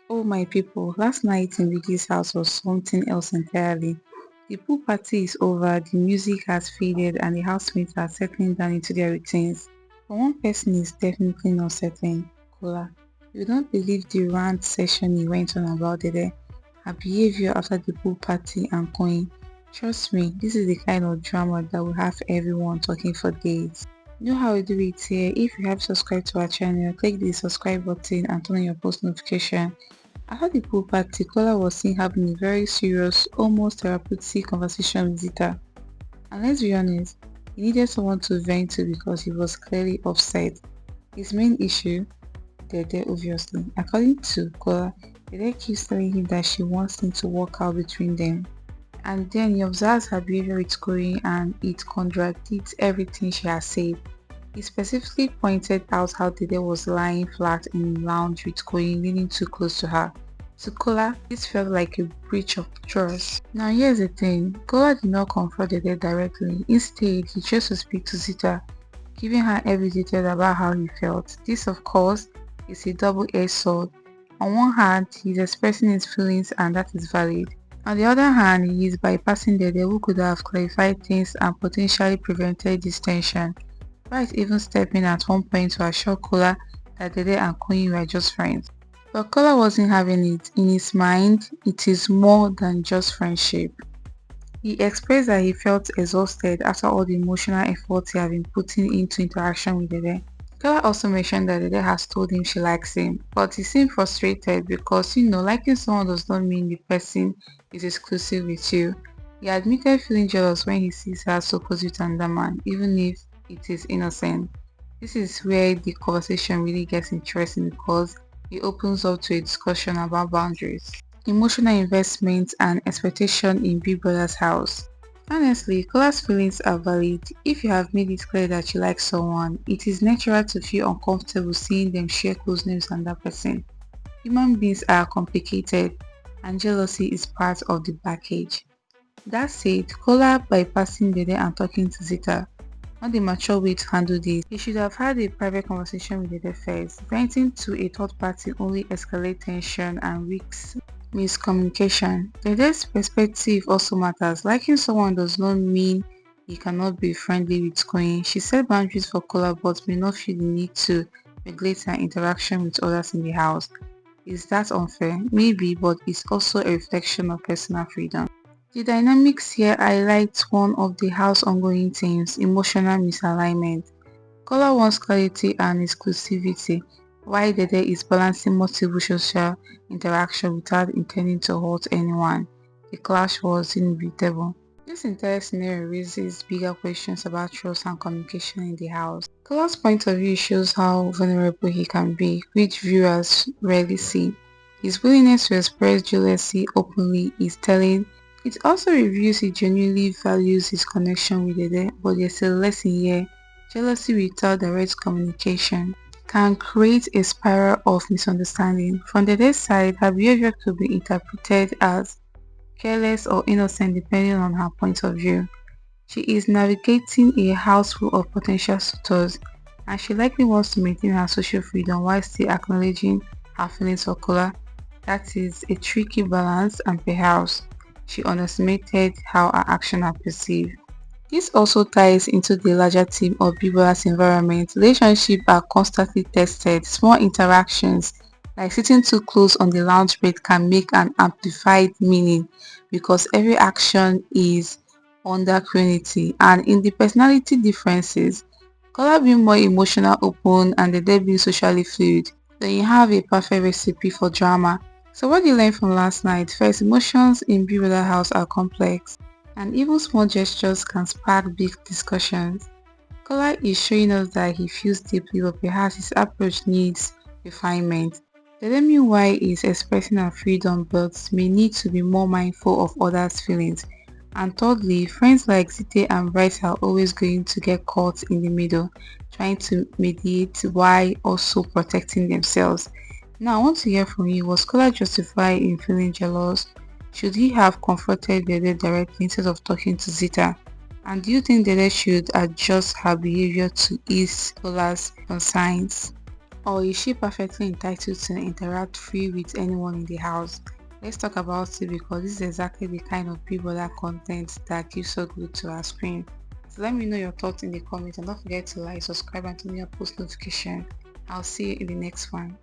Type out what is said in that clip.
Oh my people, last night in Vicky's house was something else entirely. The pool party is over, the music has faded and the housemates are settling down into their routines. But one person is definitely not settling. Kola. You don't believe the rant session he went on about Dede, her behavior after the pool party and Koyin. Trust me, this is the kind of drama that will have everyone talking for days. You know how we do it here. If you have subscribed to our channel, click the subscribe button and turn on your post notification. After the pool party, Kola was seen having a very serious, almost therapeutic conversation with Zita. And let's be honest, he needed someone to vent to because he was clearly upset. His main issue, Dede obviously. According to Kola, Dede keeps telling him that she wants him to work out between them. And then he observes her behavior with Koyi and it contradicts everything she has said. He specifically pointed out how Dede was lying flat in the lounge with Koyin leaning too close to her. To Kola, this felt like a breach of trust. Now here's the thing, Kola did not confront Dede directly. Instead, he chose to speak to Zita, giving her every detail about how he felt. This of course is a double-edged sword. On one hand, he is expressing his feelings and that is valid. On the other hand, he is bypassing Dede who could have clarified things and potentially prevented this tension. Wright even stepping at one point to assure Kola that Dede and Koyin were just friends. But Kola wasn't having it. In his mind, it is more than just friendship. He expressed that he felt exhausted after all the emotional effort he had been putting into interaction with Dede. Kola also mentioned that Dede has told him she likes him, but he seemed frustrated because liking someone does not mean the person is exclusive with you. He admitted feeling jealous when he sees her so close with another man, even if it is innocent. This is where the conversation really gets interesting because it opens up to a discussion about boundaries, emotional investment, and expectation in Big Brother's house. Honestly, Kola's feelings are valid. If you have made it clear that you like someone, it is natural to feel uncomfortable seeing them share closeness with another person. Human beings are complicated and jealousy is part of the package. That said, Kola bypassing Dede and talking to Zita, not the mature way to handle this. He should have had a private conversation with Dede first. Venting to a third party only escalates tension and risks miscommunication. Dede's perspective also matters. Liking someone does not mean you cannot be friendly with Koyin. She set boundaries for Kola but may not feel the need to regulate her interaction with others in the house. Is that unfair? Maybe, but it's also a reflection of personal freedom. The dynamics here highlight one of the house's ongoing themes, emotional misalignment. Kola wants clarity and exclusivity, while Dede is balancing multiple social interaction without intending to hurt anyone. The clash was inevitable. This entire scenario raises bigger questions about trust and communication in the house. Kola's point of view shows how vulnerable he can be, which viewers rarely see. His willingness to express jealousy openly is telling. It also reveals he genuinely values his connection with Dede, but there's a lesson here. Jealousy without direct communication can create a spiral of misunderstanding. From Dede's side, her behavior could be interpreted as careless or innocent depending on her point of view. She is navigating a house full of potential suitors and she likely wants to maintain her social freedom while still acknowledging her feelings for Kola. That is a tricky balance and perhaps she underestimated how her actions are perceived. This also ties into the larger theme of Bibola's environment. Relationships are constantly tested. Small interactions like sitting too close on the lounge bed can make an amplified meaning because every action is under scrutiny. And in the personality differences, Kola being more emotional open and the dead being socially fluid, then you have a perfect recipe for drama. So what did you learn from last night? First, emotions in Bibola house are complex and even small gestures can spark big discussions. Kola is showing us that he feels deeply but perhaps his approach needs refinement. The meanwhile is expressing her freedom but may need to be more mindful of others' feelings. And thirdly, friends like Zite and Bryce are always going to get caught in the middle, trying to mediate while also protecting themselves. Now I want to hear from you. Was Kola justified in feeling jealous? Should he have confronted Dede directly instead of talking to Zita? And do you think Dede should adjust her behavior to ease Kola's concerns? Or is she perfectly entitled to interact free with anyone in the house? Let's talk about it because this is exactly the kind of that content that gives so good to our screen. So let me know your thoughts in the comments and don't forget to like, subscribe and turn on your post notification. I'll see you in the next one.